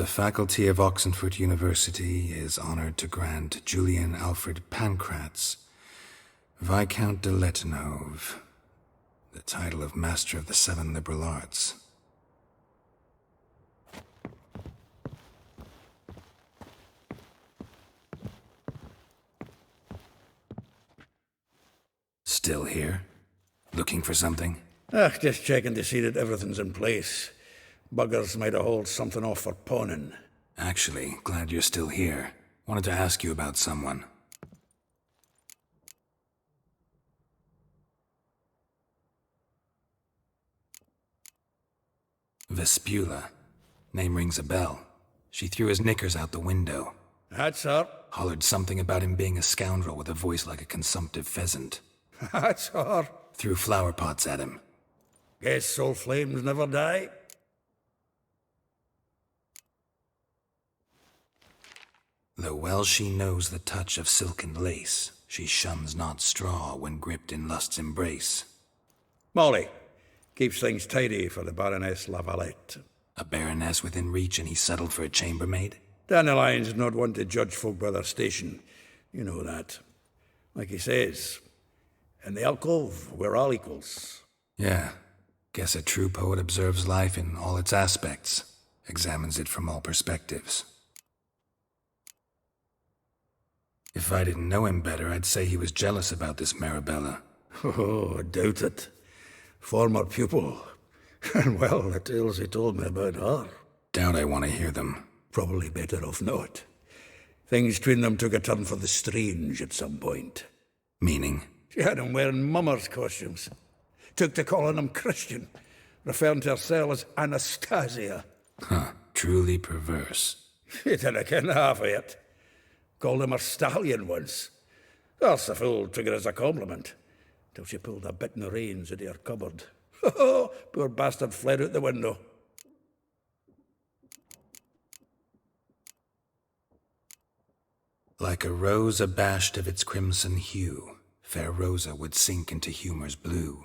The faculty of Oxenford University is honored to grant Julian Alfred Pancratz, Viscount de Letenhove, the title of Master of the Seven Liberal Arts. Still here? Looking for something? Just checking to see that everything's in place. Buggers might have hauled something off for pawning. Actually, glad you're still here. Wanted to ask you about someone. Vespula. Name rings a bell. She threw his knickers out the window. That's her. Hollered something about him being a scoundrel with a voice like a consumptive pheasant. That's her. Threw flower pots at him. Guess soul flames never die. Though well she knows the touch of silken lace, she shuns not straw when gripped in lust's embrace. Molly. Keeps things tidy for the Baroness Lavalette. A baroness within reach and he settled for a chambermaid? Dandelion's not one to judge folk by their station. You know that. Like he says, in the alcove, we're all equals. Yeah. Guess a true poet observes life in all its aspects, examines it from all perspectives. If I didn't know him better, I'd say he was jealous about this Marabella. Oh, I doubt it. Former pupil. And well, the tales he told me about her. Doubt I want to hear them. Probably better off not. Things between them took a turn for the strange at some point. Meaning? She had him wearing mummers' costumes. Took to calling him Christian, referring to herself as Anastasia. Huh, truly perverse. He didn't ken half of it. Called him her stallion once. That's the fool took it as a compliment. Till she pulled a bit in the reins into her cupboard. Oh, poor bastard fled out the window. Like a rose abashed of its crimson hue, fair Rosa would sink into humor's blue.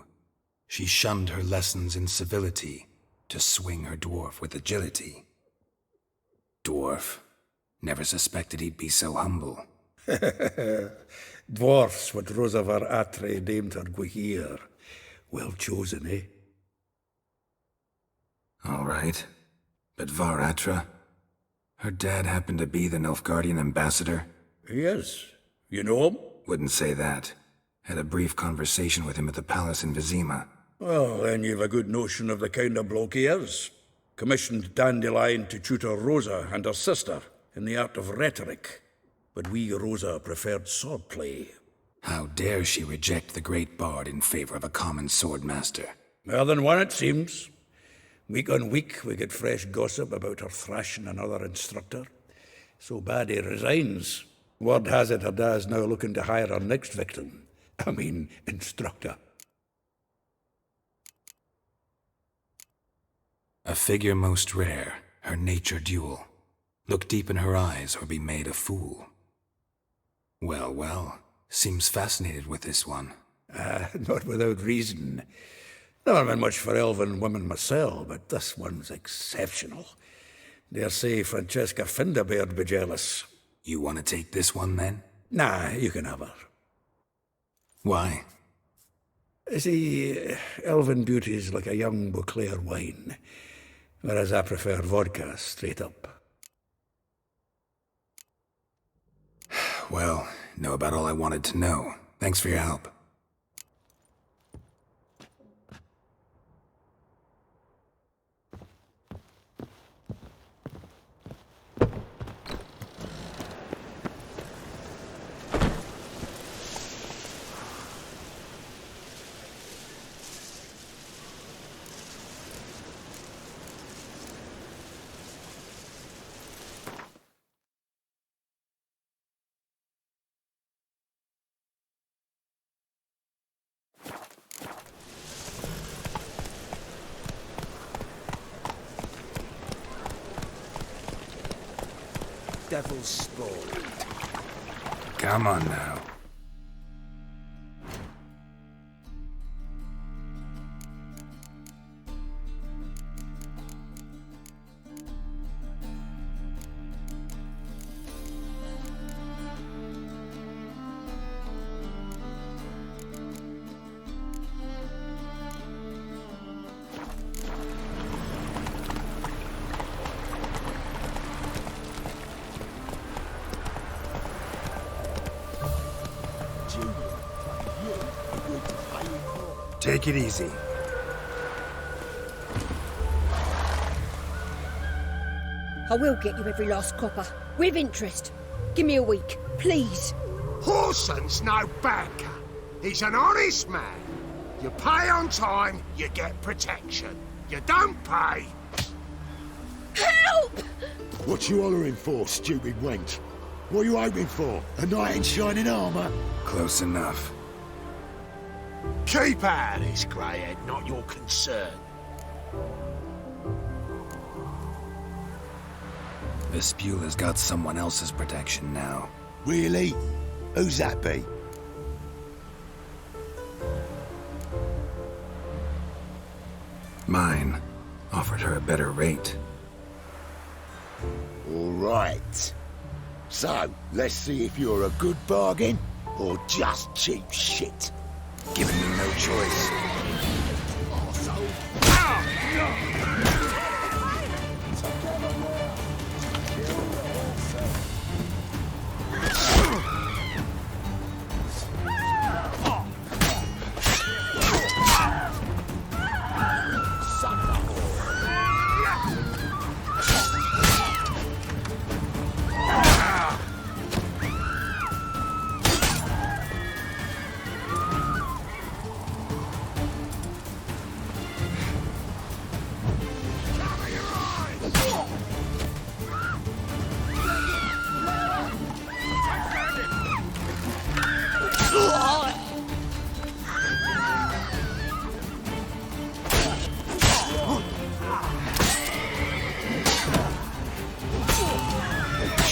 She shunned her lessons in civility, to swing her dwarf with agility. Dwarf? Never suspected he'd be so humble. Dwarfs what Rosa var Atre named her Guihir. Well chosen, eh? All right. But Var Atra? Her dad happened to be the Nilfgaardian ambassador? He is. You know him? Wouldn't say that. Had a brief conversation with him at the palace in Vizima. Well, then you've a good notion of the kind of bloke he is. Commissioned Dandelion to tutor Rosa and her sister in the art of rhetoric. But we, Rosa, preferred swordplay. How dare she reject the great bard in favor of a common swordmaster? More than one, it seems. Week on week, we get fresh gossip about her thrashing another instructor. So bad he resigns. Word has it her dad's now looking to hire her next victim. I mean, instructor. A figure most rare, her nature dual. Look deep in her eyes or be made a fool. Well, well, seems fascinated with this one. Not without reason. Never been much for elven women myself, but this one's exceptional. Dare say Francesca Finderbeard be jealous. You want to take this one, then? Nah, you can have her. Why? See, elven beauty's like a young Beauclair wine, whereas I prefer vodka straight up. Well, know about all I wanted to know. Thanks for your help. Devil's spawn. Come on now. Take it easy. I will get you every last copper, with interest. Give me a week, please. Horson's no banker. He's an honest man. You pay on time, you get protection. You don't pay... Help! What you hollering for, stupid wench? What are you hoping for? A knight in shining armour? Close enough. Keep out of this, greyhead, not your concern. Vespula's got someone else's protection now. Really? Who's that be? Mine. Offered her a better rate. All right. So, let's see if you're a good bargain or just cheap shit. Giving me no choice.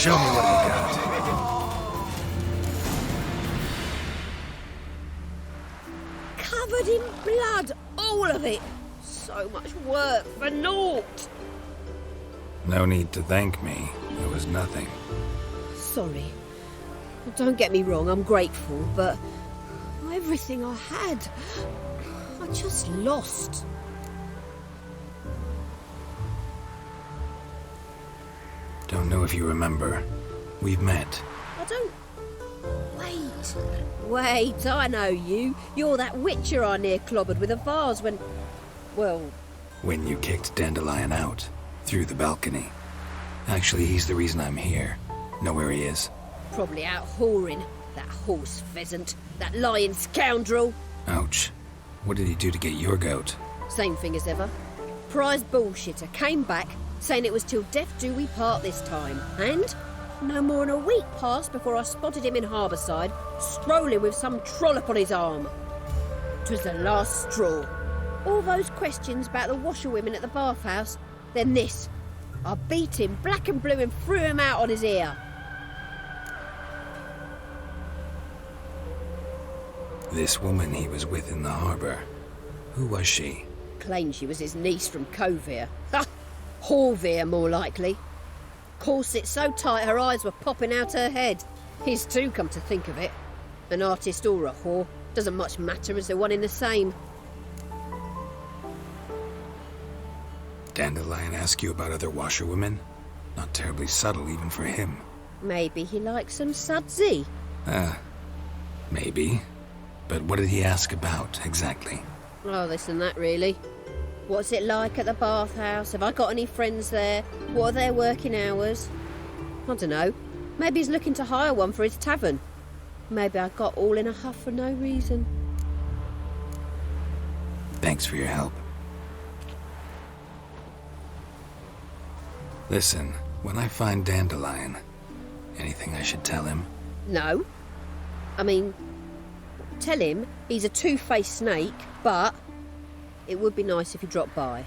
Show me what you got. Covered in blood, all of it. So much work for naught. No need to thank me. It was nothing. Sorry. Don't get me wrong, I'm grateful, but everything I had, I just lost. Don't know if you remember. We've met. I don't... Wait, I know you. You're that witcher I near clobbered with a vase when... Well... When you kicked Dandelion out. Through the balcony. Actually, he's the reason I'm here. Know where he is? Probably out whoring. That horse pheasant. That lying scoundrel. Ouch. What did he do to get your goat? Same thing as ever. Prize bullshitter came back, saying it was till death do we part this time. And no more than a week passed before I spotted him in Harbourside, strolling with some trollop on his arm. 'Twas the last straw. All those questions about the washerwomen at the bathhouse, then this. I beat him black and blue and threw him out on his ear. This woman he was with in the harbour. Who was she? Claimed she was his niece from Corsair. Ha! Horvir, more likely. Corset so tight her eyes were popping out her head. His too, come to think of it. An artist or a whore. Doesn't much matter as they're one in the same. Dandelion ask you about other washerwomen? Not terribly subtle even for him. Maybe he likes some sudsy. Maybe. But what did he ask about, exactly? Oh, this and that, really. What's it like at the bathhouse? Have I got any friends there? What are their working hours? I don't know. Maybe he's looking to hire one for his tavern. Maybe I got all in a huff for no reason. Thanks for your help. Listen, when I find Dandelion, anything I should tell him? No. I mean, tell him he's a two-faced snake, but it would be nice if he dropped by.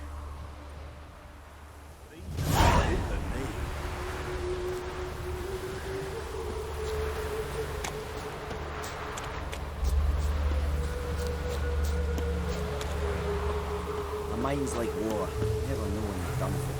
My mind's like water, never know when you're done for.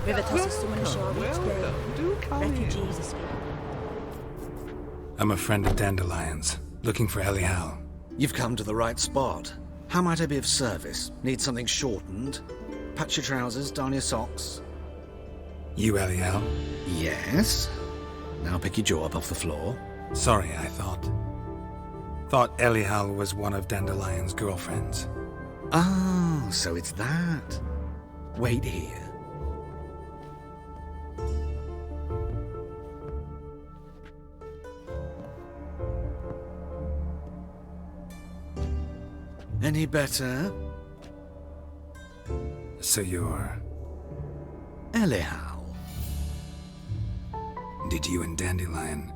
River tosses someone Do come in. Refugees escape. I'm a friend of Dandelions, looking for Elial. You've come to the right spot. How might I be of service? Need something shortened? Patch your trousers, darn your socks. You Elial? Yes? Now pick your jaw up off the floor. Sorry, I thought Elial was one of Dandelion's girlfriends. Oh, so it's that. Wait here. Any better? So you're... Elial. Did you and Dandelion...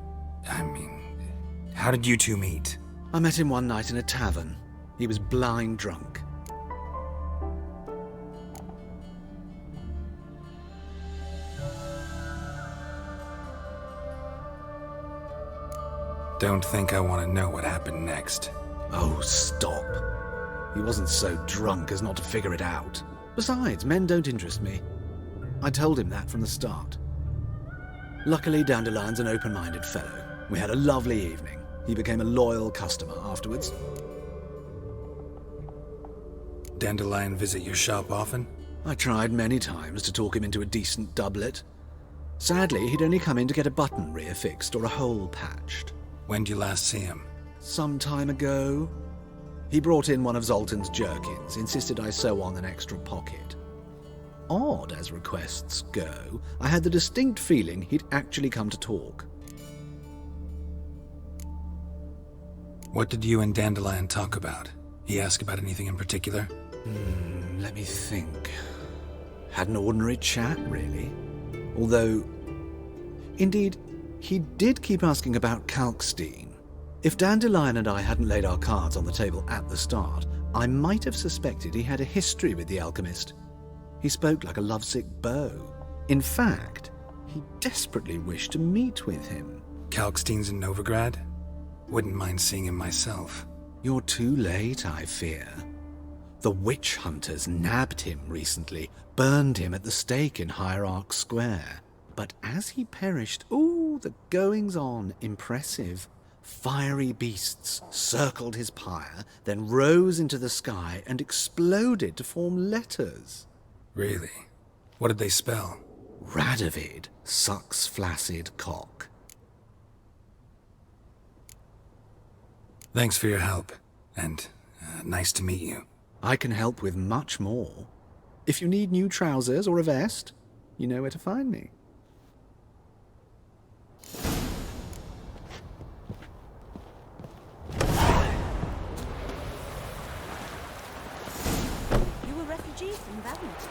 how did you two meet? I met him one night in a tavern. He was blind drunk. Don't think I want to know what happened next. Oh, stop. He wasn't so drunk as not to figure it out. Besides, men don't interest me. I told him that from the start. Luckily, Dandelion's an open-minded fellow. We had a lovely evening. He became a loyal customer afterwards. Dandelion visit your shop often? I tried many times to talk him into a decent doublet. Sadly, he'd only come in to get a button reaffixed or a hole patched. When'd you last see him? Some time ago. He brought in one of Zoltan's jerkins, insisted I sew on an extra pocket. Odd as requests go, I had the distinct feeling he'd actually come to talk. What did you and Dandelion talk about? He asked about anything in particular? Let me think. Had an ordinary chat, really. Although, indeed, he did keep asking about Kalkstein. If Dandelion and I hadn't laid our cards on the table at the start, I might have suspected he had a history with the alchemist. He spoke like a lovesick beau. In fact, he desperately wished to meet with him. Kalkstein's in Novigrad? Wouldn't mind seeing him myself. You're too late, I fear. The witch hunters nabbed him recently, burned him at the stake in Hierarch Square. But as he perished, the goings-on, impressive. Fiery beasts circled his pyre, then rose into the sky and exploded to form letters. Really? What did they spell? Radovid sucks flaccid cock. Thanks for your help, and nice to meet you. I can help with much more. If you need new trousers or a vest, you know where to find me. You were refugees from Valiant.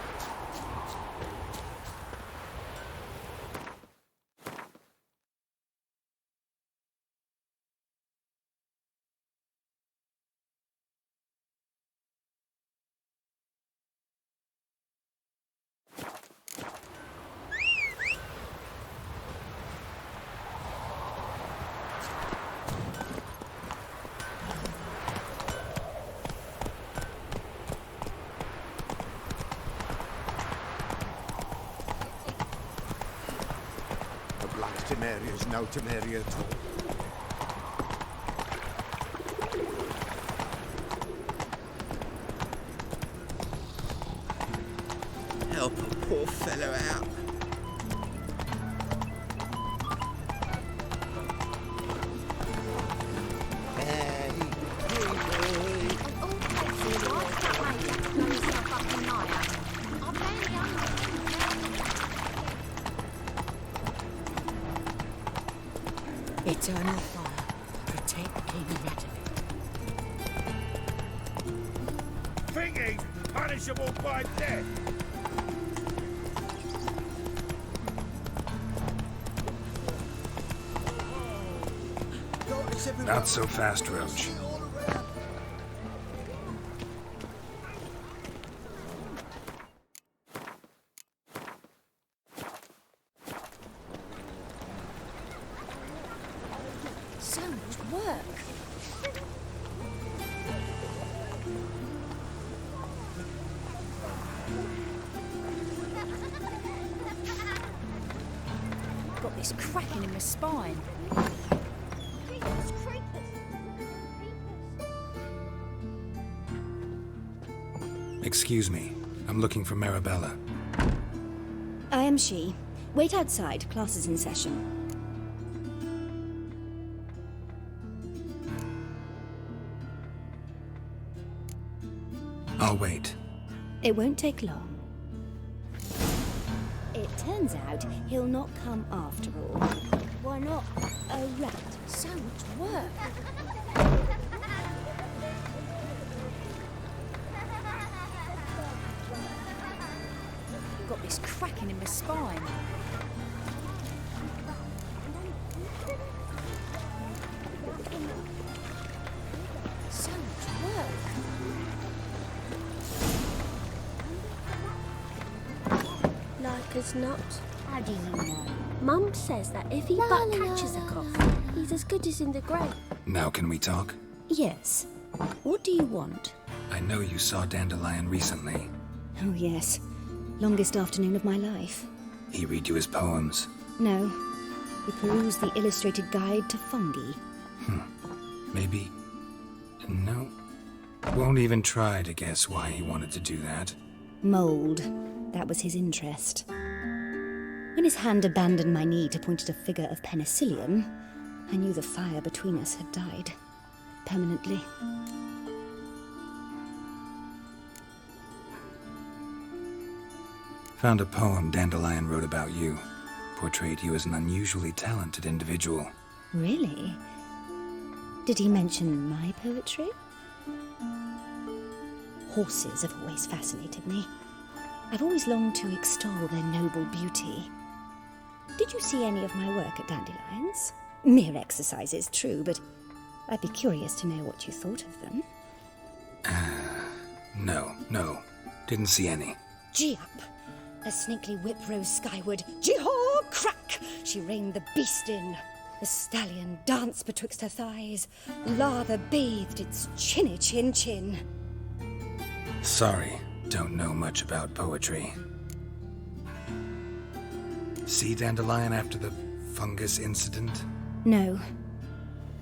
Temeria's no Temeria at all. Help a poor fellow out. Eternal fire, protect King Radovid. Thinking punishable by death. Not so fast, Roach. So much work. this cracking in my spine. Excuse me. I'm looking for Marabella. I am she. Wait outside. Class is in session. I'll wait. It won't take long. It turns out he'll not come after all. Why not? A rat. So much work. Got this cracking in my spine. So much work. Like as not. How do you know? Mum says that if he but catches a cough, he's as good as in the grave. Now can we talk? Yes. What do you want? I know you saw Dandelion recently. Oh, yes. Longest afternoon of my life. He read you his poems. No. We perused the illustrated guide to fungi. Maybe... No. Won't even try to guess why he wanted to do that. Mold. That was his interest. When his hand abandoned my knee to point at a figure of penicillium, I knew the fire between us had died. Permanently. Found a poem Dandelion wrote about you. Portrayed you as an unusually talented individual. Really? Did he mention my poetry? Horses have always fascinated me. I've always longed to extol their noble beauty. Did you see any of my work at Dandelions? Mere exercises, true, but I'd be curious to know what you thought of them. No. Didn't see any. Gee up! A snakely whip rose skyward. Gee-haw! Crack! She reined the beast in. The stallion danced betwixt her thighs. Lather bathed its chinny chin. Sorry, don't know much about poetry. See Dandelion after the fungus incident? No.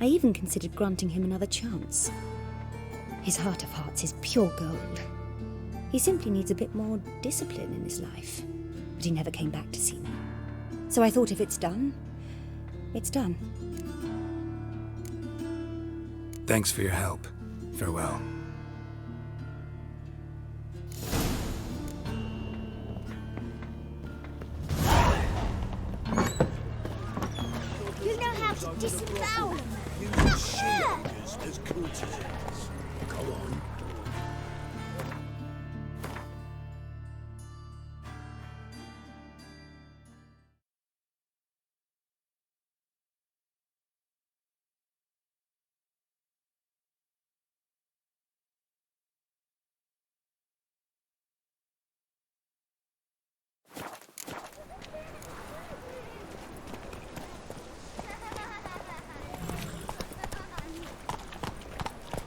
I even considered granting him another chance. His heart of hearts is pure gold. He simply needs a bit more discipline in his life. But he never came back to see me. So I thought if it's done, it's done. Thanks for your help. Farewell. You know how to disembowel him. As good as it is. Go on.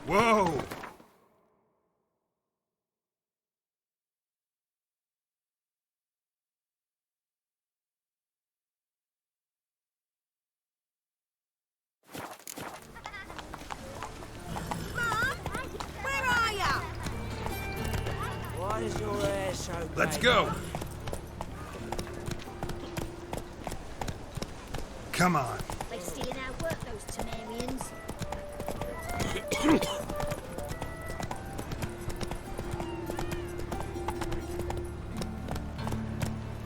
Whoa! Why is your hair so bad? Let's go! Come on. They stealing our work, those Temerians.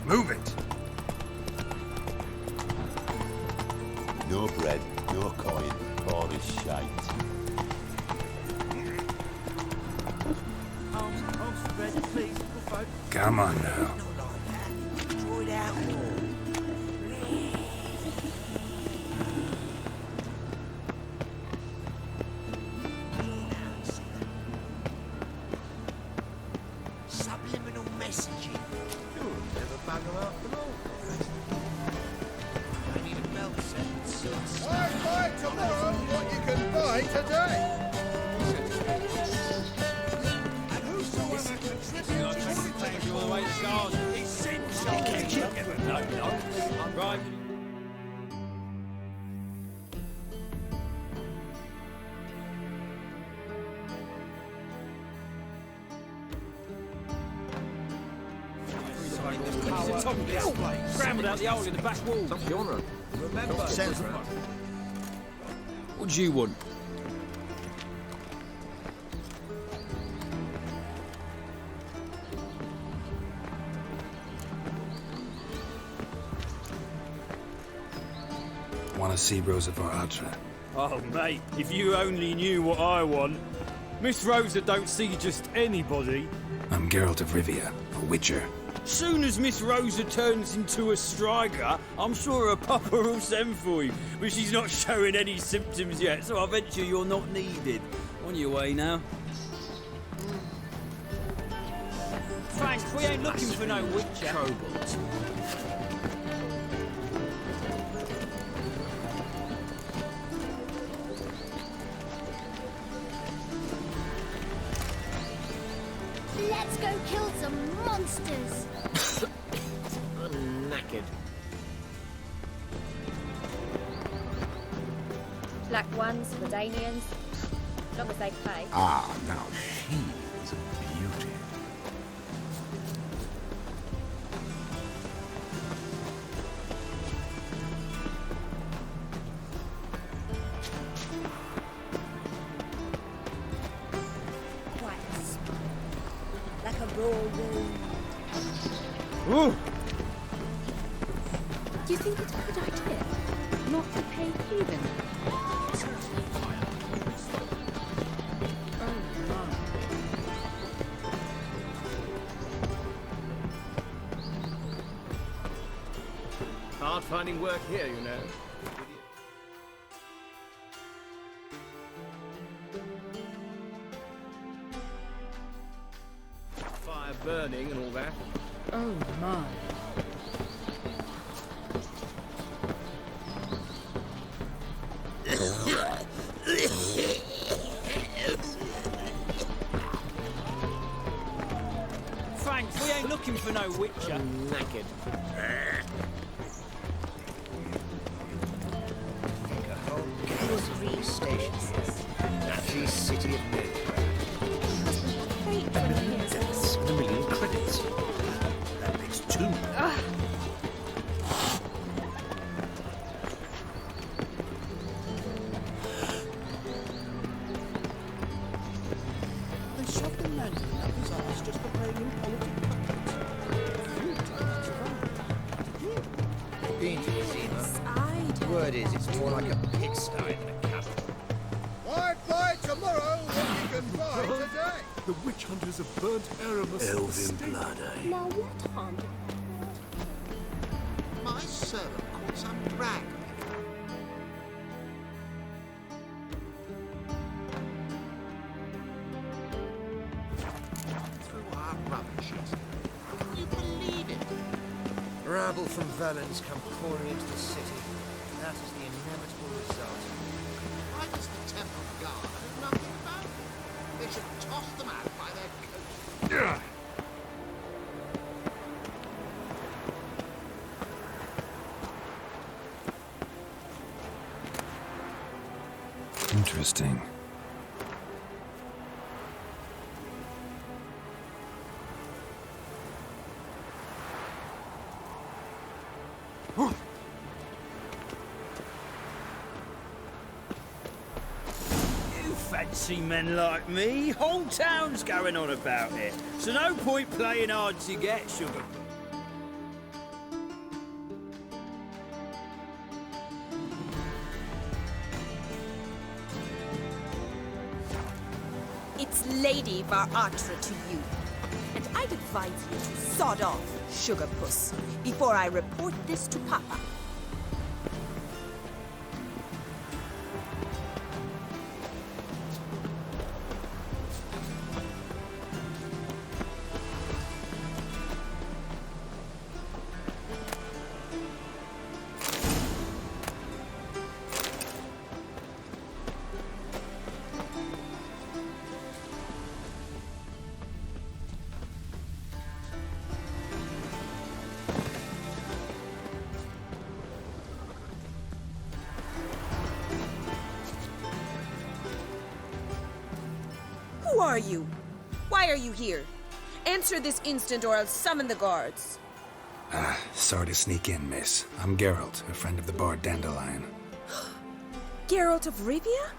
Move it. No bread, no coin, all this shite. Ready, please, little folk. Come on now. Not like that. Draw it out more. Subliminal messaging. Never bugger after all. I need a belt set and suits. Buy tomorrow what you can buy today. And whosoever contributes Right. top display, scrambled out the hole in the back wall. Top genre. Remember, What do you want? Want to see Rosa for Atra? oh mate, if you only knew what I want. Miss Rosa don't see just anybody. I'm Geralt of Rivia, a witcher. Soon as Miss Rosa turns into a striker, I'm sure her papa will send for you. But she's not showing any symptoms yet, so I venture you're not needed. On your way now. Frank, we ain't looking for no witcher. Cobalt. Let's go kill some monsters. I'm knackered. Black ones, Redanians, as long as they pay. Ah, now she is a beauty. Quite a spot. Like a raw wound. Ooh. Do you think it's a good idea not to pay heathen? Hard finding work here, you know. Fire burning and all that. Oh my. Frank, we ain't looking for no witcher. I'm knackered. Three stations. Nazi city of That's a million credits. That makes two. They shoved the lantern up his arse just for playing in politics. Been to Zima. Word is, it's more like a pigsty than a cabin. Why buy tomorrow what you can buy today? The witch hunters of burnt Aramis. Elven blood, eh? Now what harm did My servant caught some drag. Through our rubbishes. Can you believe it? Rabble from Valens come pouring into the city. That is the inevitable result. Why does the Temple Guard do nothing about it? They should toss them out by their coats. Interesting. You fancy men like me? Whole town's going on about it. So no point playing hard to get, sugar. It's Lady Varatra to you. And I'd advise you to sod off, sugar puss, before I report this to Papa. Who are you? Why are you here? Answer this instant or I'll summon the guards. Sorry to sneak in, miss. I'm Geralt, a friend of the bard Dandelion. Geralt of Rivia?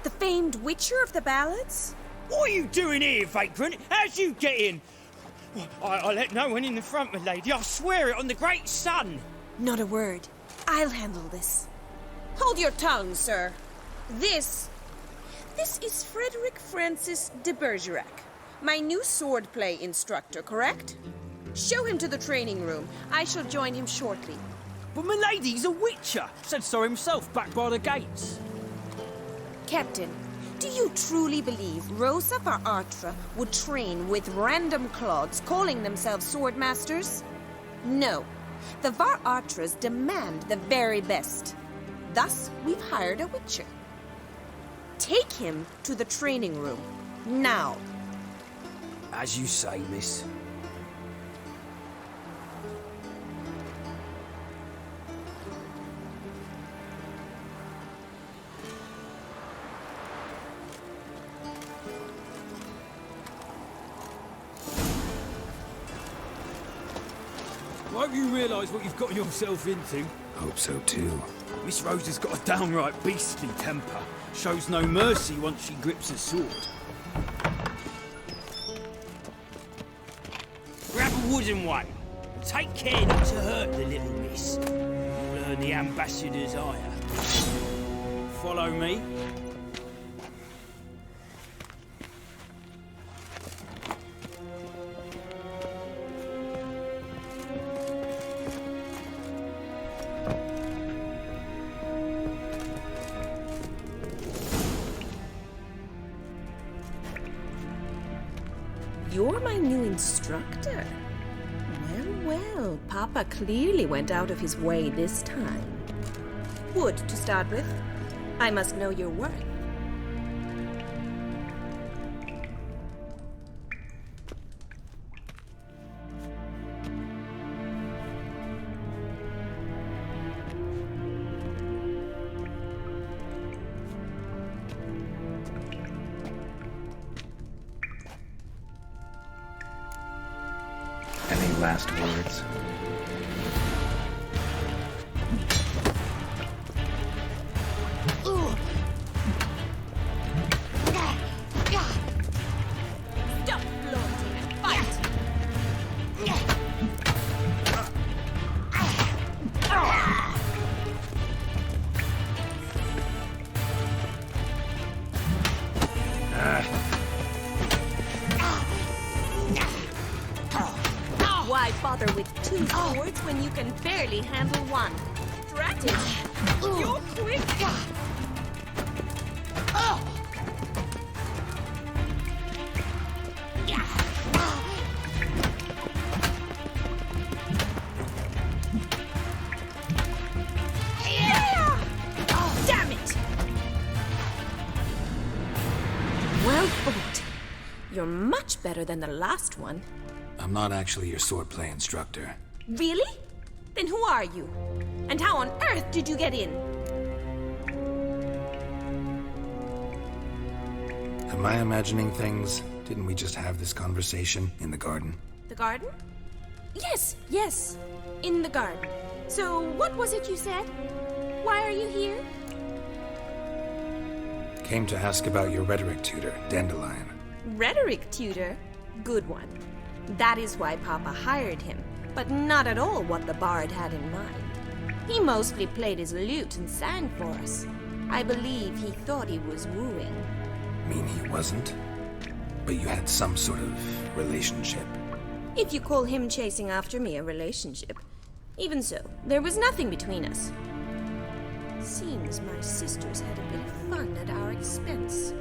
The famed witcher of the ballads? What are you doing here, vagrant? How'd you get in? I let no one in the front, my lady. I swear it on the great sun. Not a word. I'll handle this. Hold your tongue, sir. This is Frederick Francis de Bergerac, my new swordplay instructor, correct? Show him to the training room. I shall join him shortly. But my lady's a witcher. Said so himself back by the gates. Captain, do you truly believe Rosa Varatra would train with random clods calling themselves swordmasters? No. The Varatras demand the very best. Thus, we've hired a witcher. Take him to the training room. Now. As you say, miss. I hope you realise what you've gotten yourself into. Hope so too. Miss Rosa's got a downright beastly temper. Shows no mercy once she grips a sword. Grab a wooden one. Take care not to hurt the little miss. You'll earn the ambassador's ire. Follow me. You're my new instructor? Well, Papa clearly went out of his way this time. Wood, to start with. I must know your worth. Any last words? Stop floating and fight! Why bother with two swords when you can barely handle one? Drat it! You're quick! Damn it! Well fought. You're much better than the last one. I'm not actually your swordplay instructor. Really? Then who are you? And how on earth did you get in? Am I imagining things? Didn't we just have this conversation in the garden? The garden? Yes. In the garden. So, what was it you said? Why are you here? Came to ask about your rhetoric tutor, Dandelion. Rhetoric tutor? Good one. That is why Papa hired him, but not at all what the bard had in mind. He mostly played his lute and sang for us. I believe he thought he was wooing. Mean he wasn't? But you had some sort of relationship. If you call him chasing after me a relationship. Even so, there was nothing between us. Seems my sisters had a bit of fun at our expense.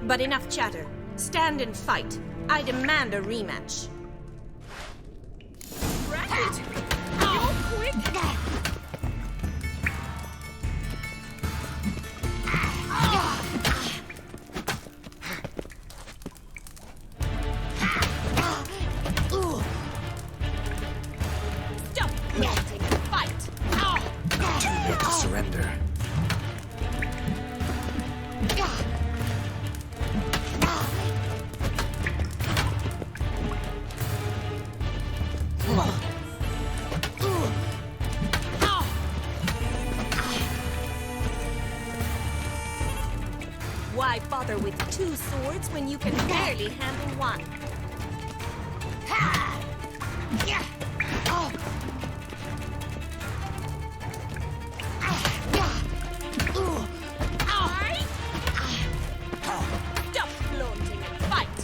But enough chatter. Stand and fight. I demand a rematch. Rabbit! You're quick! Stop floating and fight! Too late to surrender. bother with 2 swords when you can barely handle one? Ha! Yeah! Oh! Stop flaunting and fight!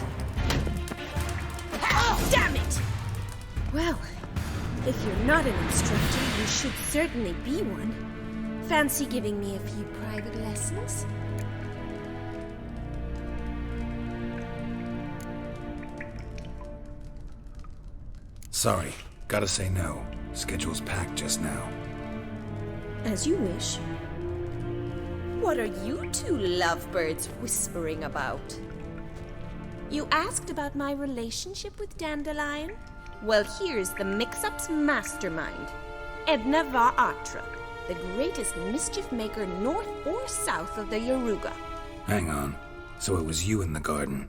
Damn it! Well, if you're not an instructor, you should certainly be one. Fancy giving me a few private lessons? Sorry, gotta say no. Schedule's packed just now. As you wish. What are you 2 lovebirds whispering about? You asked about my relationship with Dandelion? Well, here's the mix-up's mastermind. Edna Varatra, the greatest mischief maker north or south of the Yaruga. Hang on. So it was you in the garden?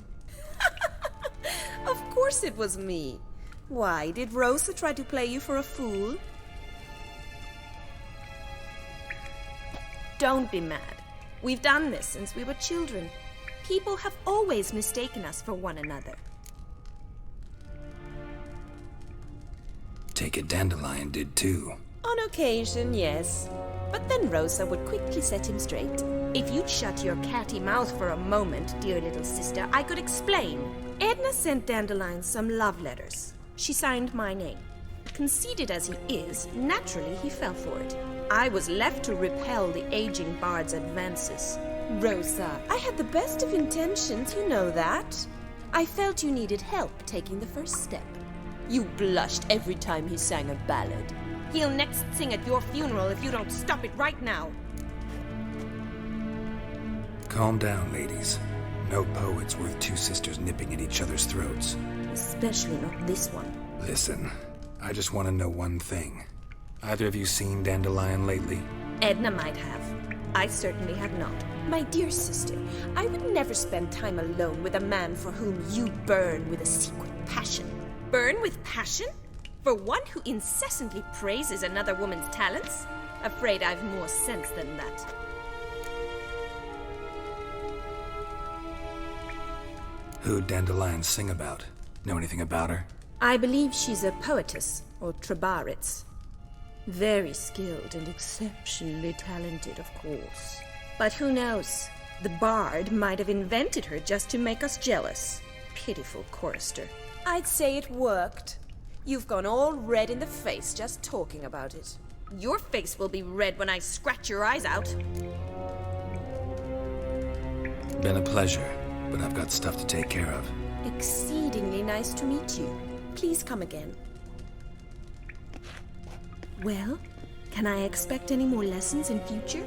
Of course it was me. Why, did Rosa try to play you for a fool? Don't be mad. We've done this since we were children. People have always mistaken us for one another. Take it Dandelion did too. On occasion, yes. But then Rosa would quickly set him straight. If you'd shut your catty mouth for a moment, dear little sister, I could explain. Edna sent Dandelion some love letters. She signed my name. Conceited as he is, naturally he fell for it. I was left to repel the aging bard's advances. Rosa, I had the best of intentions, you know that. I felt you needed help taking the first step. You blushed every time he sang a ballad. He'll next sing at your funeral if you don't stop it right now. Calm down, ladies. No poet's worth 2 sisters nipping at each other's throats. Especially not this one. Listen, I just want to know one thing. Either of you seen Dandelion lately? Edna might have. I certainly have not. My dear sister, I would never spend time alone with a man for whom you burn with a secret passion. Burn with passion? For one who incessantly praises another woman's talents? Afraid I've more sense than that. Who'd Dandelion sing about? Know anything about her? I believe she's a poetess, or trabaritz. Very skilled and exceptionally talented, of course. But who knows? The bard might have invented her just to make us jealous. Pitiful chorister. I'd say it worked. You've gone all red in the face just talking about it. Your face will be red when I scratch your eyes out. Been a pleasure, but I've got stuff to take care of. Exceedingly nice to meet you. Please come again. Well, can I expect any more lessons in future?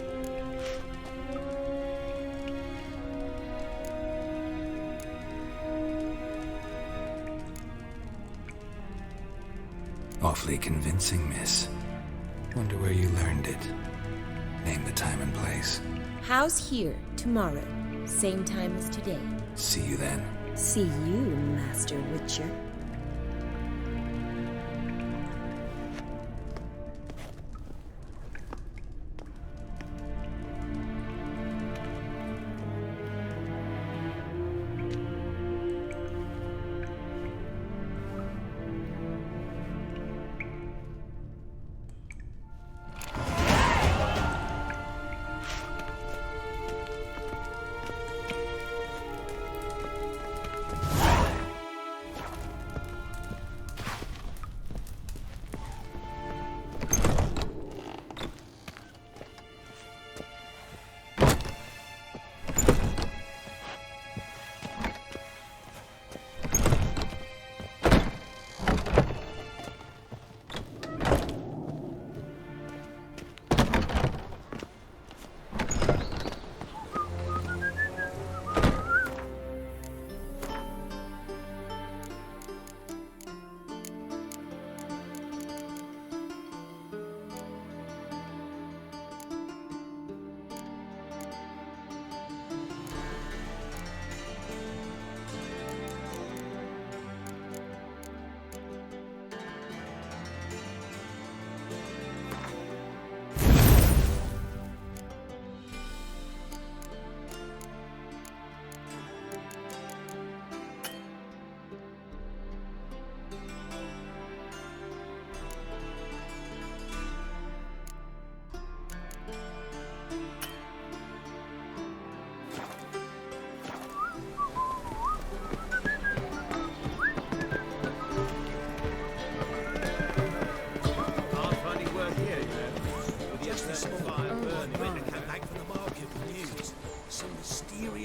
Awfully convincing, miss. Wonder where you learned it. Name the time and place. House here, tomorrow. Same time as today. See you then. See you, Master Witcher.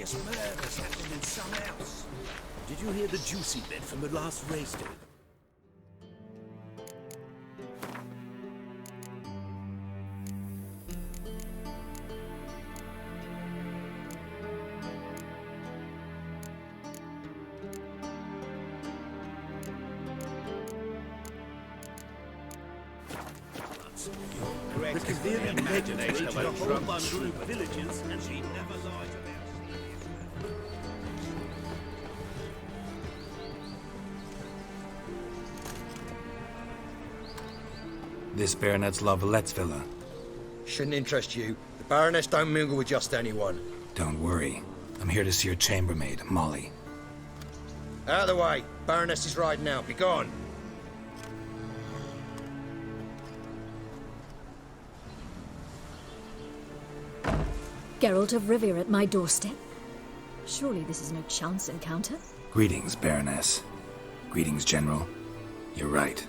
serious murders happening in some house. Did you hear the juicy bit from the last race day? The severe imagination of a whole bunch of villages, and she never lies about. This Baronet's La Vallette's villa. Shouldn't interest you. The Baroness don't mingle with just anyone. Don't worry. I'm here to see your chambermaid, Molly. Out of the way. Baroness is riding out. Be gone. Geralt of Rivia at my doorstep? Surely this is no chance encounter? Greetings, Baroness. Greetings, General. You're right.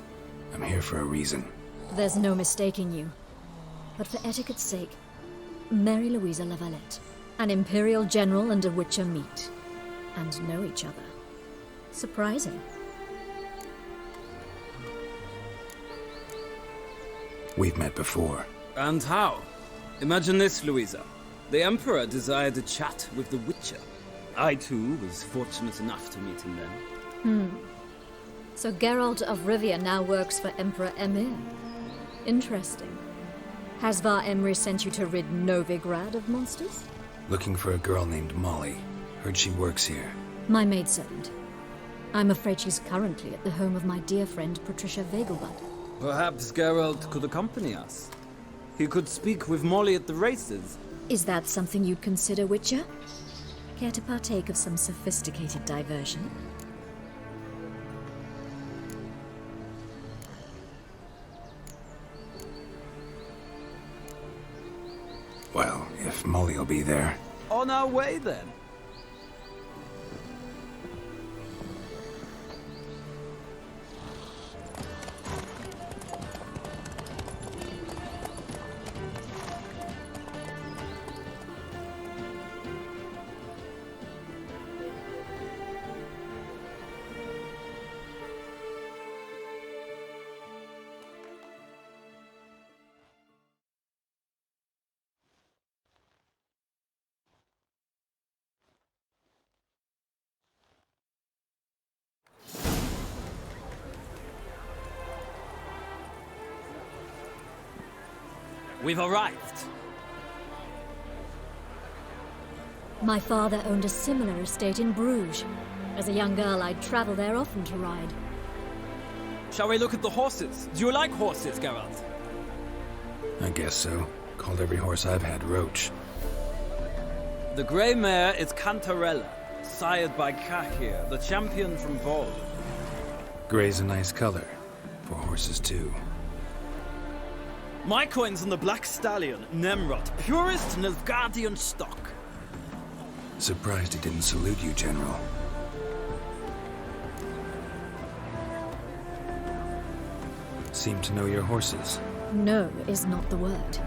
I'm here for a reason. There's no mistaking you. But for etiquette's sake, Mary Louisa La Valette, an Imperial General and a Witcher meet, and know each other. Surprising. We've met before. And how? Imagine this, Louisa. The Emperor desired a chat with the Witcher. I, too, was fortunate enough to meet him then. So Geralt of Rivia now works for Emperor Emir. Interesting. Has Var Emry sent you to rid Novigrad of monsters? Looking for a girl named Molly. Heard she works here. My maidservant. I'm afraid she's currently at the home of my dear friend Patricia Vegelbud. Perhaps Geralt could accompany us. He could speak with Molly at the races. Is that something you'd consider, Witcher? Care to partake of some sophisticated diversion? Well, if Molly'll be there. On our way, then. We've arrived. My father owned a similar estate in Bruges. As a young girl, I'd travel there often to ride. Shall we look at the horses? Do you like horses, Geralt? I guess so. Called every horse I've had Roach. The grey mare is Cantarella, sired by Kahir, the champion from Vol. Grey's a nice color. For horses, too. My coin's on the Black Stallion, Nemrod, purest Nilfgaardian stock. Surprised he didn't salute you, General. Seem to know your horses. No is not the word.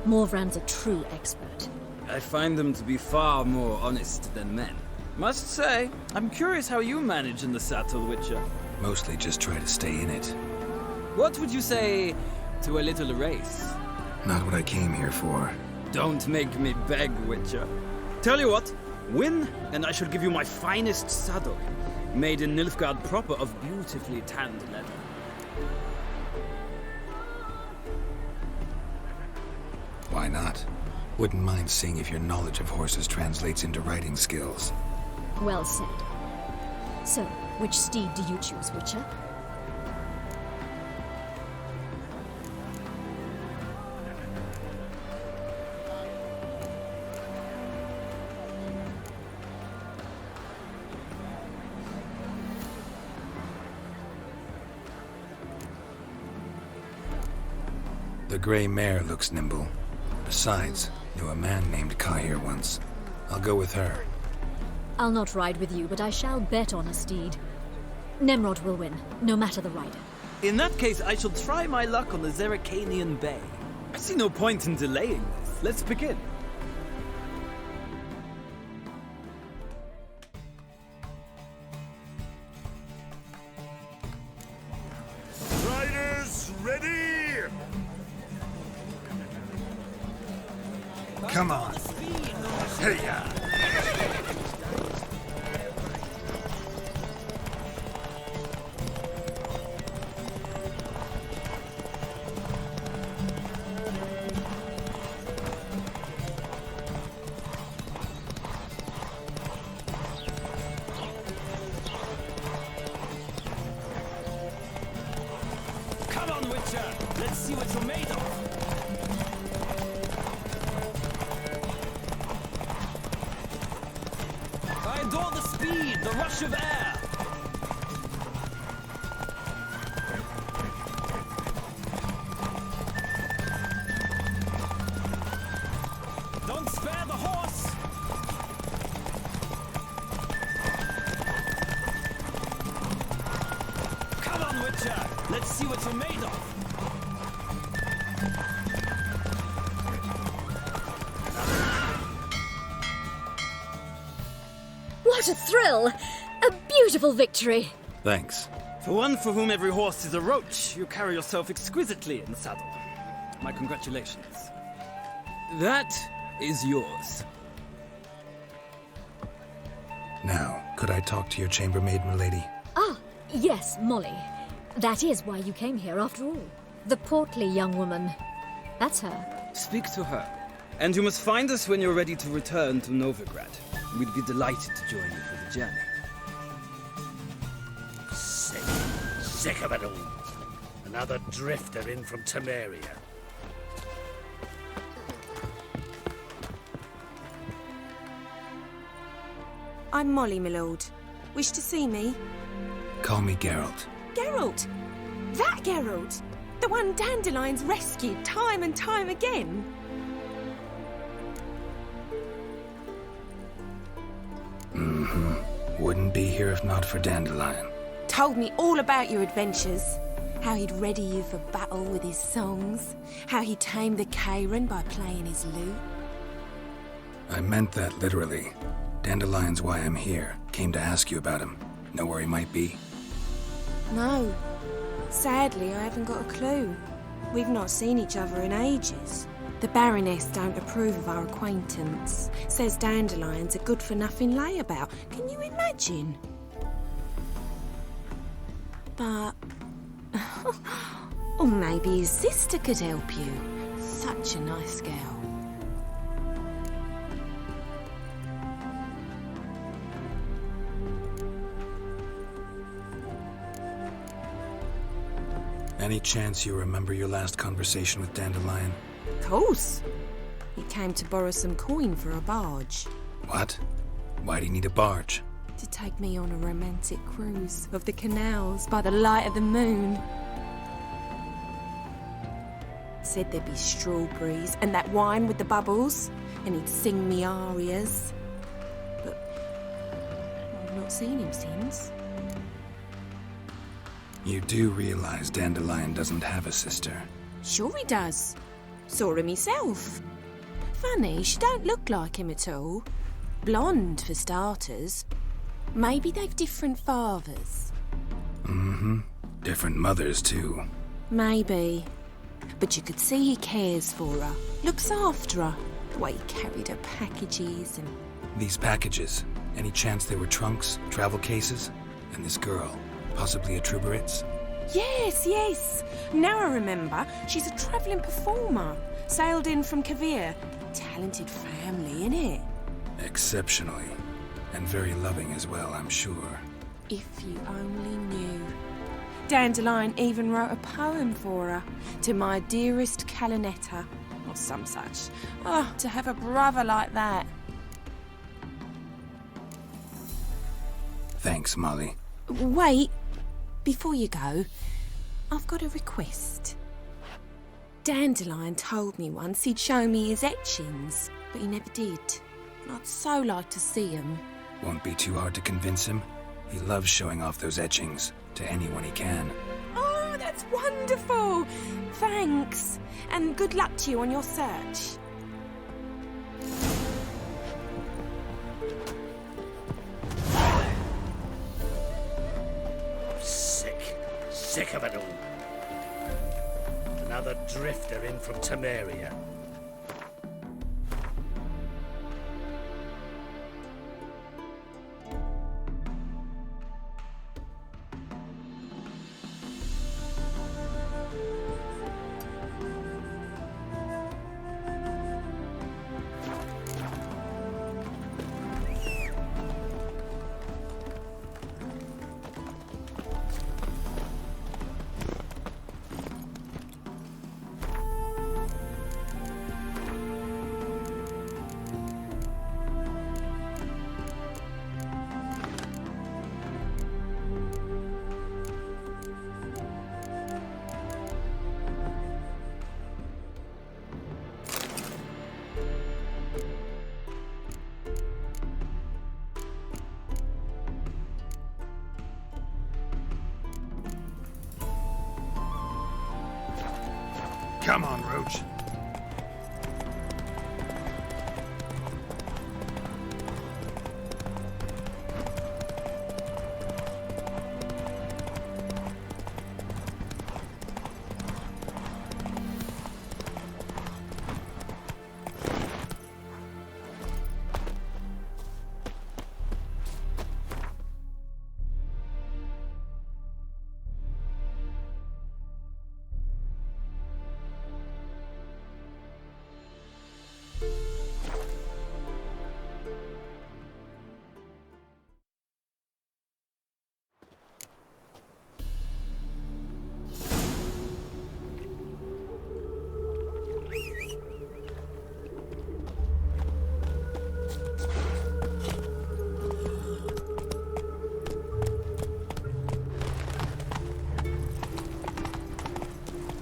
Morvran's a true expert. I find them to be far more honest than men. Must say, I'm curious how you manage in the saddle, Witcher. Mostly just try to stay in it. What would you say to a little race? Not what I came here for. Don't make me beg, Witcher. Tell you what, win, and I shall give you my finest saddle, made in Nilfgaard proper of beautifully tanned leather. Why not? Wouldn't mind seeing if your knowledge of horses translates into riding skills. Well said. So, which steed do you choose, Witcher? The gray mare looks nimble. Besides, knew a man named Kahir once. I'll go with her. I'll not ride with you, but I shall bet on a steed. Nemrod will win, no matter the rider. In that case, I shall try my luck on the Zerrikanian Bay. I see no point in delaying this. Let's begin. Come on. Hey ya. Come on, Witcher! Let's see what you're made of! I adore the speed, the rush of air! Don't spare the horse! Come on, Witcher! Let's see what you're made of! What a thrill! A beautiful victory! Thanks. For one for whom every horse is a roach, you carry yourself exquisitely in the saddle. My congratulations. That is yours. Now, could I talk to your chambermaid, milady? Ah, yes, Molly. That is why you came here after all. The portly young woman. That's her. Speak to her. And you must find us when you're ready to return to Novigrad. We'd be delighted to join you for the journey. Sick of it all. Another drifter in from Temeria. I'm Molly, my lord. Wish to see me? Call me Geralt. Geralt! That Geralt! The one Dandelion's rescued time and time again! Wouldn't be here if not for Dandelion. Told me all about your adventures. How he'd ready you for battle with his songs. How he tamed the Karen by playing his lute. I meant that literally. Dandelion's why I'm here. Came to ask you about him. Know where he might be? No. Sadly, I haven't got a clue. We've not seen each other in ages. The Baroness don't approve of our acquaintance. Says Dandelion's a good-for-nothing layabout. Can you imagine? But... or maybe his sister could help you. Such a nice girl. Any chance you remember your last conversation with Dandelion? Of course. He came to borrow some coin for a barge. What? Why do you need a barge? To take me on a romantic cruise of the canals by the light of the moon. Said there'd be strawberries and that wine with the bubbles, and he'd sing me arias. But I've not seen him since. You do realize Dandelion doesn't have a sister? Sure he does. Saw him myself. Funny, she don't look like him at all. Blonde, for starters. Maybe they've different fathers. Different mothers, too. Maybe. But you could see he cares for her. Looks after her. The way he carried her packages and... These packages, any chance they were trunks, travel cases? And this girl, possibly a Truberitz? Yes, yes. Now I remember. She's a travelling performer. Sailed in from Kavir. Talented family, innit? Exceptionally. And very loving as well, I'm sure. If you only knew. Dandelion even wrote a poem for her. To my dearest Calinetta. Or some such. Oh, to have a brother like that. Thanks, Molly. Wait. Before you go, I've got a request. Dandelion told me once he'd show me his etchings, but he never did. And I'd so like to see them. Won't be too hard to convince him. He loves showing off those etchings to anyone he can. Oh, that's wonderful! Thanks. And good luck to you on your search. Sick of it all. Another drifter in from Temeria. Come on, Roach.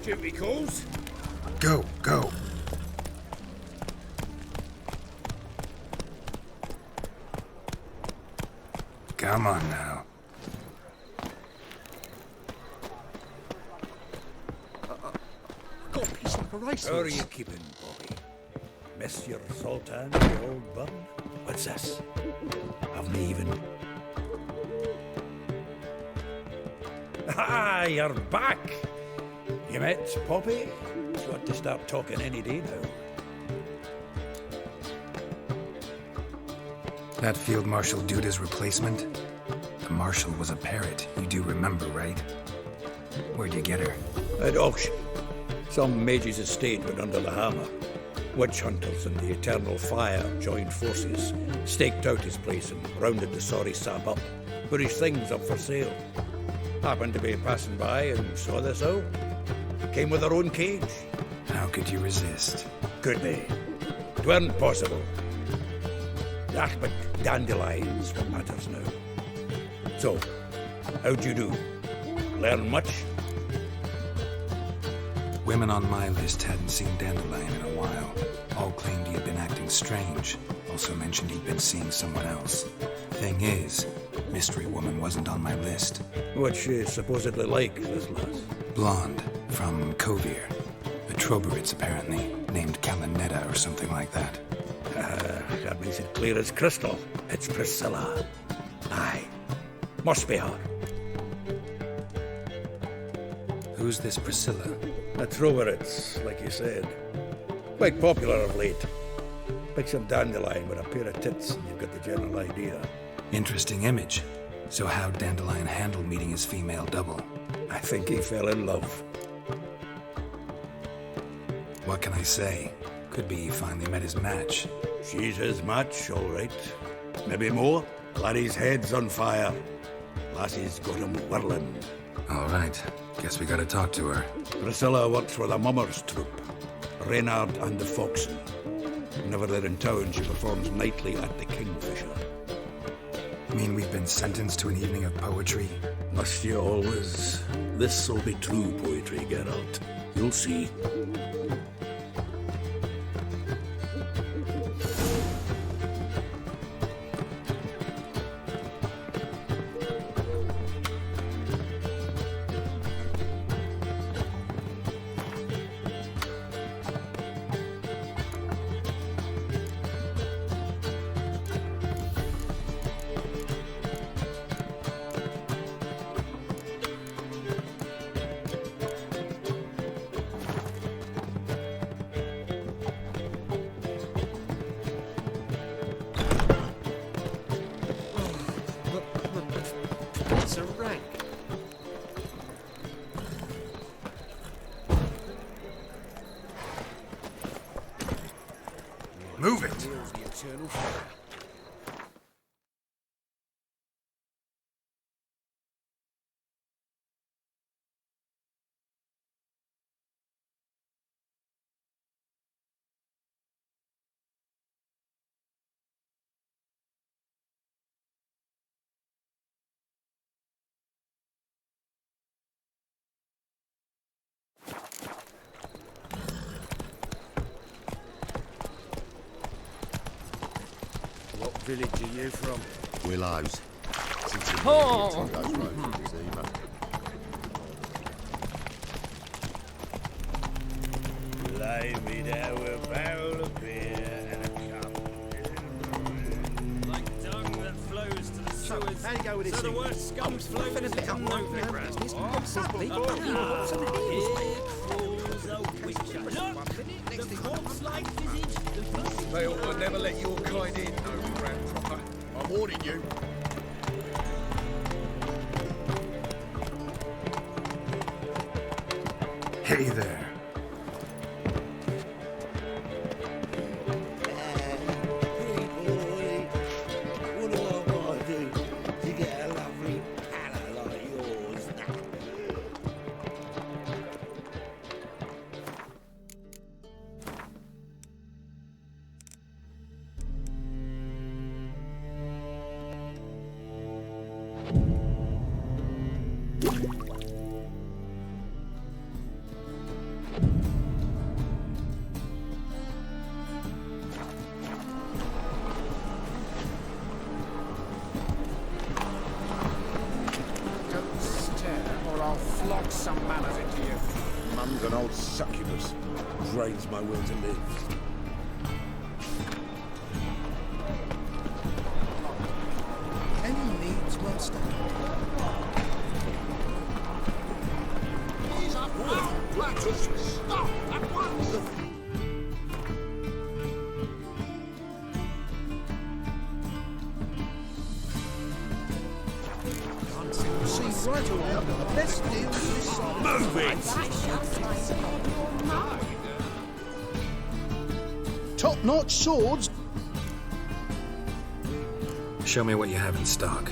Duty calls? Go, go. Come on now. Got a piece like a racehorse. How are you keeping, Bobby? Miss your Sultan, the old bun? What's this? Haven't even... Ah, you're back! You met Poppy? Got to start talking any day now. That Field Marshal Duda's replacement? The Marshal was a parrot, you do remember, right? Where'd you get her? At auction. Some mage's estate went under the hammer. Witch hunters and the Eternal Fire joined forces, staked out his place and rounded the sorry sap up, put his things up for sale. Happened to be passing by and saw this out. Came with her own cage. How could you resist? Could be. It weren't possible. Ah, but dandelions what matters now. So, how'd you do? Learn much? Women on my list hadn't seen Dandelion in a while. All claimed he had been acting strange. Also mentioned he'd been seeing someone else. Thing is, Mystery Woman wasn't on my list. What's she supposedly like, this lass? Blonde, from Kovir. A Troberitz, apparently, named Kalinetta or something like that. That makes it clear as crystal. It's Priscilla. Aye. Must be her. Who's this Priscilla? A Troberitz, like you said. Quite popular of late. Pick some dandelion with a pair of tits and you've got the general idea. Interesting image. So how'd Dandelion handle meeting his female double? I think he fell in love. What can I say? Could be he finally met his match. She's his match, all right. Maybe more. Glad his head's on fire. Lassie's got him whirling. All right. Guess we gotta talk to her. Priscilla works for the Mummers troupe. Reynard and the Foxen. Whenever they're in town, she performs nightly at the Kingfisher. Mean we've been sentenced to an evening of poetry? Must you always? This'll be true poetry, Geralt. You'll see. It's a rank. Move it! The eternal fire. What village are you from? Willows. Since he Oh. those roads with his emo. lay me down with a barrel of beer and a cup. Like dung that flows to the sewers. How do you go with this So the thing? worst scum flows a bit into up no now, business. Suddenly, Here crawls a witcher. Look! The corpse-like visage, the They ought to never let your kind in, no grand proper. I'm warning you. Hey there. What do I want to do to get a lovely pallor like yours? Don't stare, or I'll flog some manners into you. Mum's an old succubus. Drains my will to live. Any needs, monster? These are foul practices. Stop at once. See right away under the best deals this side. Move it! Top-notch swords. Show me what you have in stock.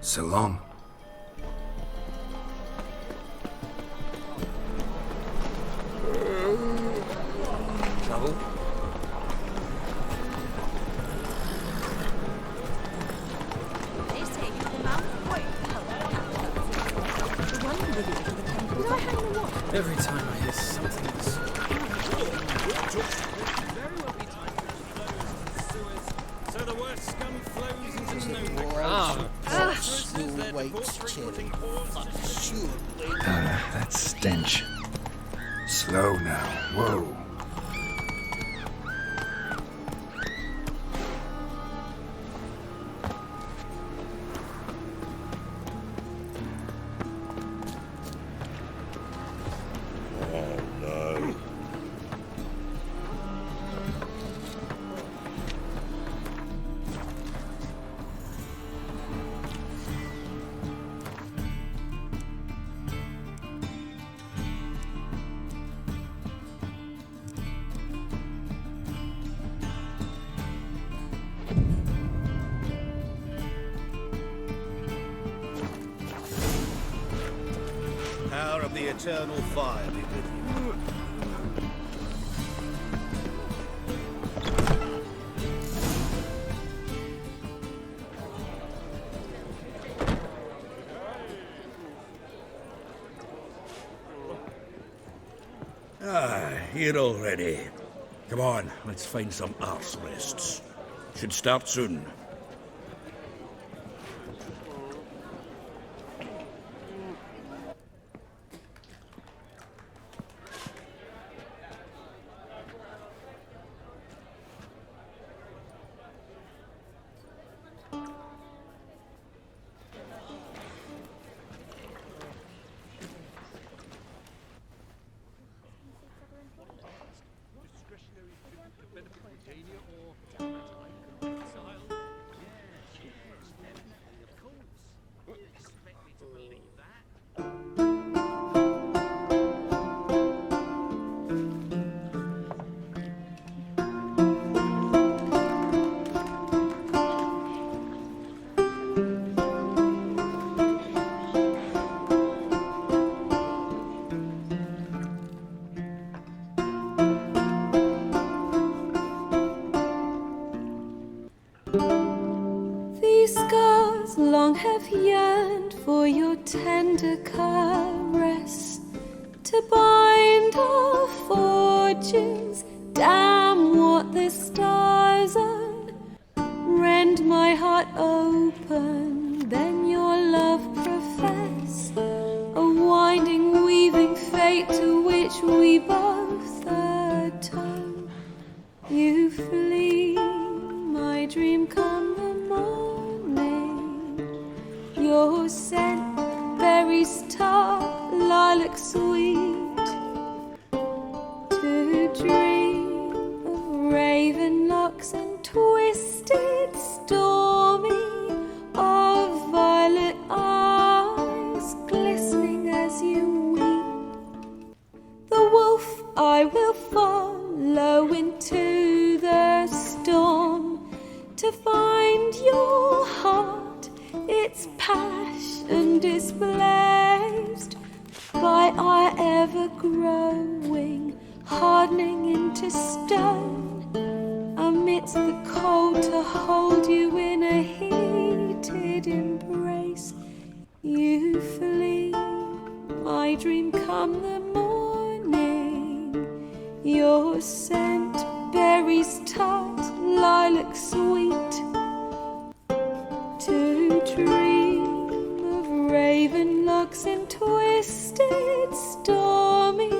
So long. Trouble? Every time I hear something that's... So the worst scum flows into no Your wait's chilling. Surely. That stench. Slow now. Whoa. Power of the eternal fire be with you. Here already. Come on, let's find some arse rests. Should start soon. your tender caress, to bind our fortunes. Damn what the stars are. Rend my heart open, then your love profess. A winding, weaving fate to which we both atone. You flee, my dream come the morning. Your scent, berries tart, lilac sweet. To dream of raven locks and twisted, stormy, of violet eyes glistening as you weep. The wolf I will follow into the storm, to find your heart, its passion displaced by our ever-growing, hardening into stone. Amidst the cold, to hold you in a heated embrace. You flee, my dream come the morning. Your scent, berries tart, lilac sweet. To dream of raven locks and twisted, stormy,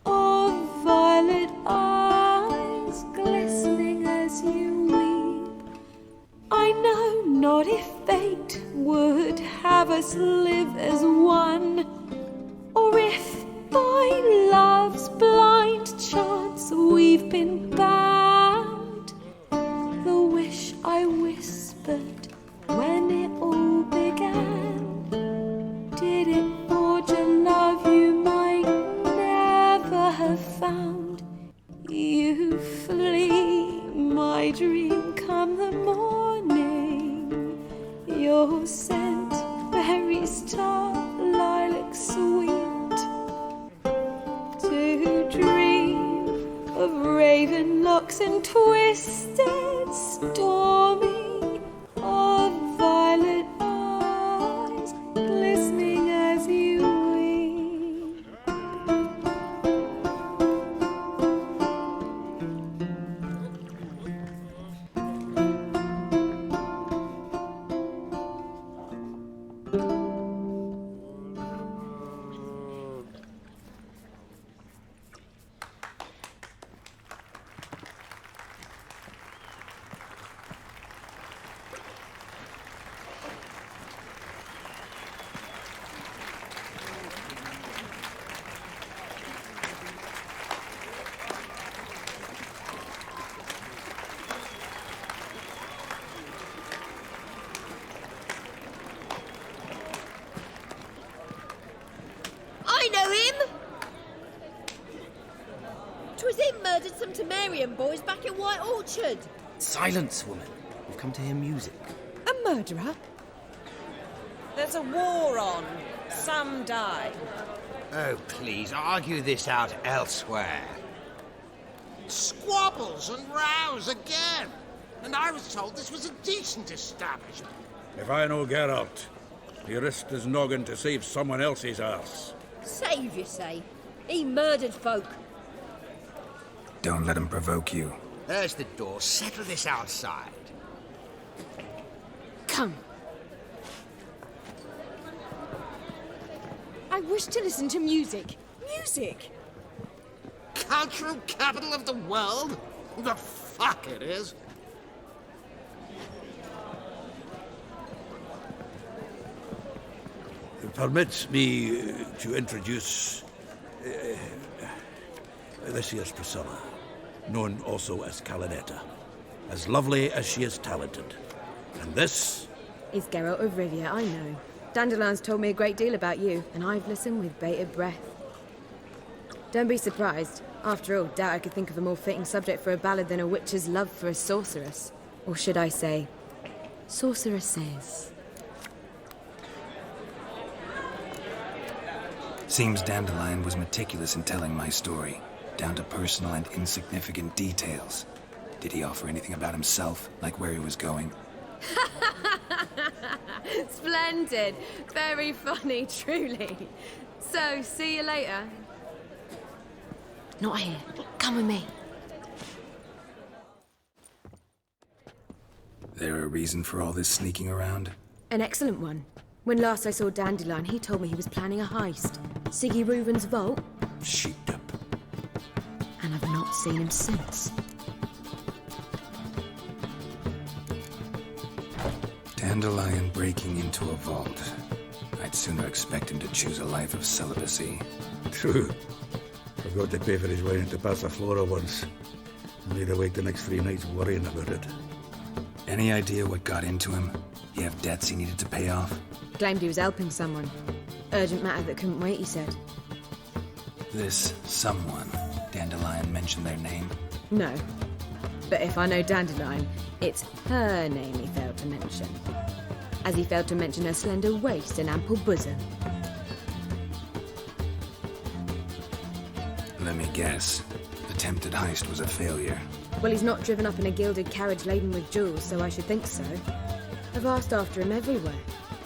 of violet eyes glistening as you weep. I know not if fate would have us live as one, or if by love's blind chance we've been bound. The wish I whispered when it all began, did it forge a love you might never have found? You flee, my dream come the morning. Your scent, berries tart, lilac sweet. To dream of raven locks and twisted, stormy, of violet eyes glistening as you weep. I know him! 'Twas him murdered some Temerian boys back in White Orchard. Silence, woman. We've come to hear music. A murderer? There's a war on. Some die. Oh, please, argue this out elsewhere. Squabbles and rows again. And I was told this was a decent establishment. If I know Geralt, he risked his noggin to save someone else's arse. Save, you say? He murdered folk. Don't let him provoke you. There's the door. Settle this outside. Come. I wish to listen to music. Music! Cultural capital of the world? The fuck it is. Permits me to introduce this here's Priscilla, known also as Calinetta, as lovely as she is talented. And this is Geralt of Rivia, I know. Dandelion's told me a great deal about you, and I've listened with bated breath. Don't be surprised. After all, doubt I could think of a more fitting subject for a ballad than a witch's love for a sorceress. Or should I say, sorceresses. Seems Dandelion was meticulous in telling my story, down to personal and insignificant details. Did he offer anything about himself, like where he was going? Splendid. Very funny, truly. So, see you later. Not here. Come with me. There a reason for all this sneaking around? An excellent one. When last I saw Dandelion, he told me he was planning a heist. Siggy Reuven's vault. Sheeped up. And I've not seen him since. Dandelion breaking into a vault. I'd sooner expect him to choose a life of celibacy. True. Forgot to pay for his wine into Passiflora once. Made awake the next 3 nights worrying about it. Any idea what got into him? He have debts he needed to pay off? Claimed he was helping someone. Urgent matter that couldn't wait, he said. This someone, Dandelion mentioned their name? No. But if I know Dandelion, it's her name he failed to mention. As he failed to mention her slender waist and ample bosom. Let me guess. Attempted heist was a failure. Well, he's not driven up in a gilded carriage laden with jewels, so I should think so. I've asked after him everywhere,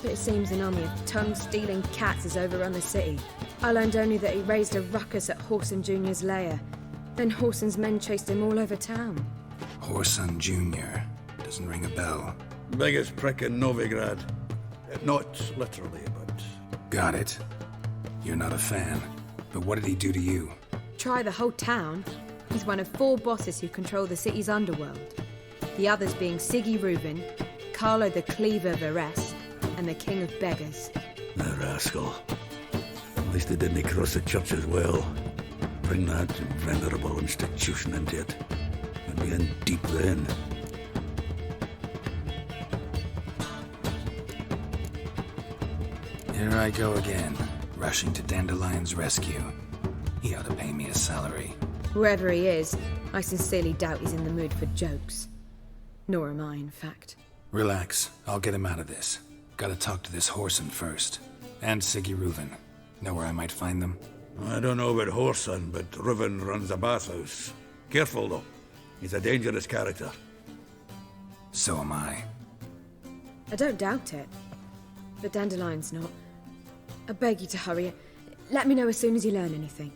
but it seems an army of tongue-stealing cats has overrun the city. I learned only that he raised a ruckus at Whoreson Jr.'s lair. Then Whoreson's men chased him all over town. Whoreson Jr. Doesn't ring a bell. Biggest prick in Novigrad. Not literally, but... Got it. You're not a fan. But what did he do to you? Try the whole town. He's one of 4 bosses who control the city's underworld. The others being Siggy Reuven, Carlo the Cleaver Varese, and the King of Beggars. The rascal. At least they didn't cross the church as well. Bring that venerable institution into it. And be in deep then. Here I go again, rushing to Dandelion's rescue. He ought to pay me a salary. Whoever he is, I sincerely doubt he's in the mood for jokes. Nor am I, in fact. Relax, I'll get him out of this. Gotta talk to this Whoreson first. And Siggy Reuven. Know where I might find them? I don't know about Whoreson, but Reuven runs a bathhouse. Careful, though. He's a dangerous character. So am I. I don't doubt it. But Dandelion's not. I beg you to hurry. Let me know as soon as you learn anything.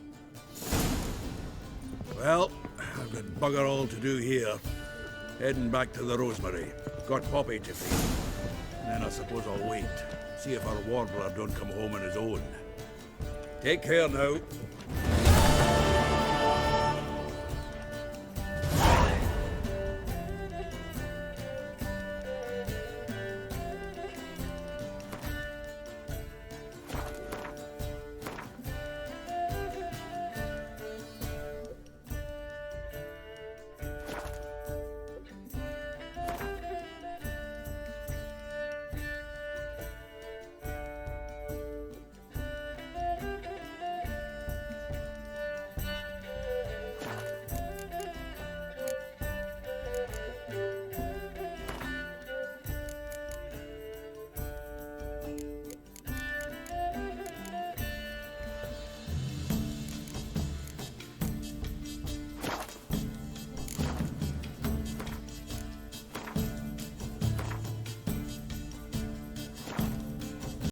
Well, I've got bugger all to do here. Heading back to the Rosemary. Got Poppy to feed. And then I suppose I'll wait. See if our warbler don't come home on his own. Take care now.